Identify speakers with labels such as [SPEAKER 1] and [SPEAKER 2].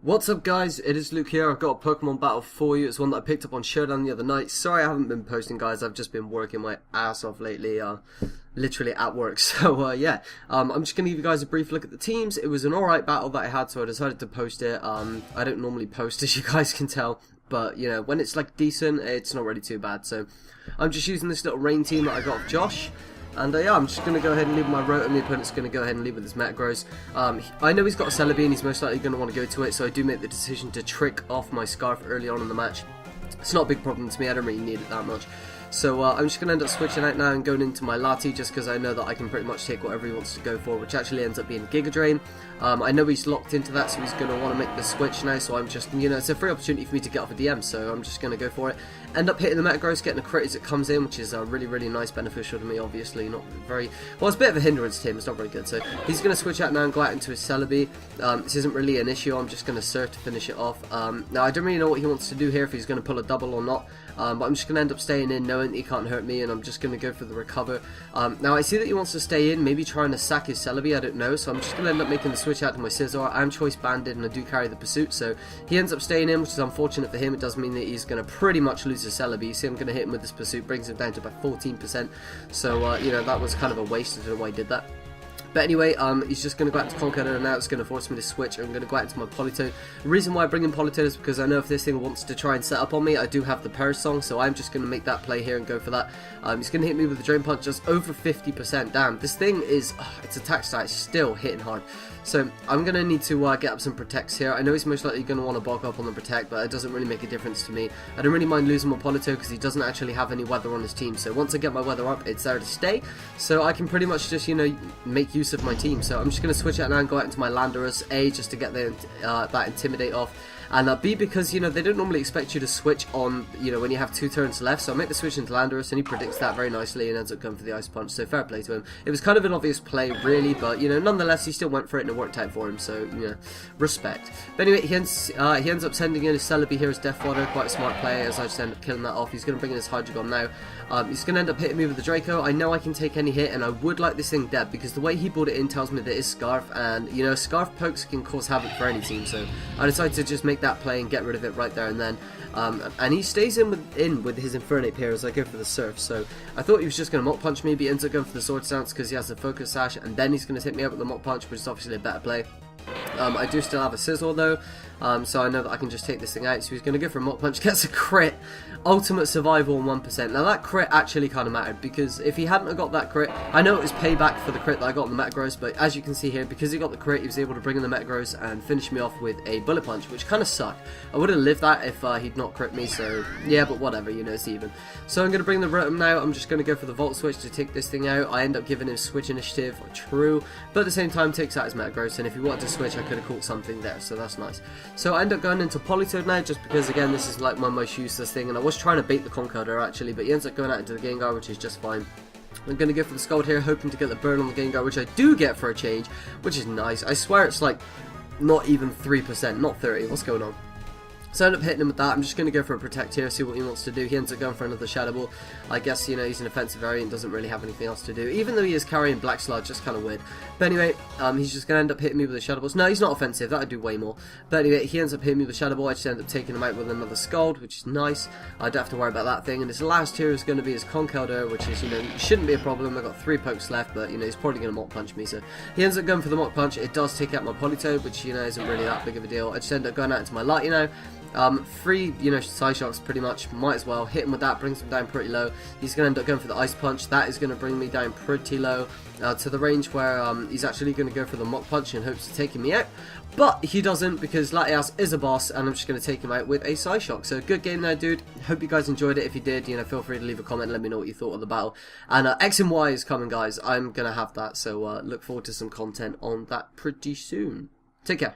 [SPEAKER 1] What's up guys, it is Luke here. I've got a Pokemon battle for you. It's one that I picked up on Showdown the other night. Sorry I haven't been posting guys, I've just been working my ass off lately, literally at work. So yeah, I'm just going to give you guys a brief look at the teams. It was an alright battle that I had, so I decided to post it. I don't normally post, as you guys can tell, but you know, when it's like decent, it's not really too bad. So I'm just using this little rain team that I got of Josh. And yeah, I'm just going to go ahead and leave my Rotom. The opponent's going to go ahead and leave with his Metagross. I know he's got a Celebi and he's most likely going to want to go to it, so I do make the decision to trick off my Scarf early on in the match. It's not a big problem to me, I don't really need it that much. So I'm just going to end up switching out now and going into my Lati just because I know that I can pretty much take whatever he wants to go for, which actually ends up being Giga Drain. I know he's locked into that, so he's going to want to make the switch now, so I'm just, you know, it's a free opportunity for me to get off a DM, so I'm just going to go for it. End up hitting the Metagross, getting a crit as it comes in, which is really, really nice, beneficial to me, obviously. Not very, well, it's a bit of a hindrance to him, it's not very good. So he's going to switch out now and go out into his Celebi. This isn't really an issue, I'm just going to Surf to finish it off. Now, I don't really know what he wants to do here, if he's going to pull a double or not. But I'm just going to end up staying in, knowing that he can't hurt me, and I'm just going to go for the recover. Now, I see that he wants to stay in, maybe trying to sack his Celebi, I don't know, so I'm just going to end up making the switch out to my Scizor. I'm choice banded, and I do carry the Pursuit, so he ends up staying in, which is unfortunate for him. It does mean that he's going to pretty much lose his Celebi. You see, I'm going to hit him with this Pursuit, brings him down to about 14%, so, you know, that was kind of a waste. I don't know why he did that. But anyway, he's just going to go out to Conkeldurr, and now it's going to force me to switch. I'm going to go out into my Politoed. The reason why I bring in Politoed is because I know if this thing wants to try and set up on me, I do have the Perish Song, so I'm just going to make that play here and go for that. He's going to hit me with the Drain Punch, just over 50%. Damn, this thing is, its attack stat is still hitting hard. So I'm going to need to get up some Protects here. I know he's most likely going to want to bulk up on the Protect, but it doesn't really make a difference to me. I don't really mind losing my Politoed because he doesn't actually have any weather on his team. So once I get my weather up, it's there to stay. So I can pretty much just, you know, make use of my team. So I'm just going to switch out now and go out into my Landorus, A, just to get that Intimidate off. And B, because, you know, they don't normally expect you to switch on, you know, when you have 2 turns left. So I make the switch into Landorus, and he predicts that very nicely and ends up going for the Ice Punch. So fair play to him. It was kind of an obvious play, really, but, you know, nonetheless, he still went for it and it worked out for him. So, you know, respect. But anyway, he ends up sending in his Celebi here as Death Water. Quite a smart play, as I just end up killing that off. He's going to bring in his Hydreigon now. He's going to end up hitting me with the Draco. I know I can take any hit, and I would like this thing dead, because the way he brought it in tells me that it's Scarf, and, you know, Scarf pokes can cause havoc for any team. So I decided to just make that play and get rid of it right there and then. And he stays in with his Infernape here as I go for the Surf. So I thought he was just going to Mach Punch me, but he ends up going for the Sword Stance because he has the Focus Sash, and then he's going to hit me up with the Mach Punch, which is obviously a better play. I do still have a Scizor though, so I know that I can just take this thing out. So he's going to go for a Mach Punch, gets a crit, ultimate survival on 1%. Now that crit actually kind of mattered, because if he hadn't have got that crit, I know it was payback for the crit that I got on the Metagross, but as you can see here, because he got the crit, he was able to bring in the Metagross and finish me off with a Bullet Punch, which kind of sucked. I would have lived that if he'd not crit me, so yeah, but whatever, you know, it's even. So I'm going to bring the Rotom now. I'm just going to go for the Volt Switch to take this thing out. I end up giving him Switch Initiative, true, but at the same time takes out his Metagross, and if he wanted to switch, I could have caught something there, so that's nice. So I end up going into Politoed now, just because again this is like my most useless thing, and I was trying to bait the Conkeldurr actually, but he ends up going out into the Gengar, which is just fine. I'm going to go for the Scald here, hoping to get the burn on the Gengar, which I do get for a change, which is nice. I swear it's like not even 3%, not 30, what's going on? So I end up hitting him with that. I'm just going to go for a Protect here, see what he wants to do. He ends up going for another Shadow Ball. I guess, you know, he's an offensive variant, doesn't really have anything else to do. Even though he is carrying Black Sludge, just kind of weird. But anyway, he's just going to end up hitting me with the Shadow Balls. No, he's not offensive, that would do way more. But anyway, he ends up hitting me with a Shadow Ball. I just end up taking him out with another Scald, which is nice. I don't have to worry about that thing. And his last here is going to be his Conkeldurr, which is, you know, shouldn't be a problem. I've got 3 pokes left, but, you know, he's probably going to Mach Punch me. So he ends up going for the Mach Punch. It does take out my Politoed, which, you know, isn't really that big of a deal. I just end up going out into my Lati now. 3, you know, Psyshocks pretty much, might as well hit him with that, brings him down pretty low. He's going to end up going for the Ice Punch, that is going to bring me down pretty low, to the range where he's actually going to go for the Mach Punch in hopes of taking me out, but he doesn't, because Latias is a boss, and I'm just going to take him out with a Psyshock. So good game there, dude. Hope you guys enjoyed it. If you did, you know, feel free to leave a comment and let me know what you thought of the battle. And X and Y is coming, guys. I'm going to have that, so look forward to some content on that pretty soon. Take care.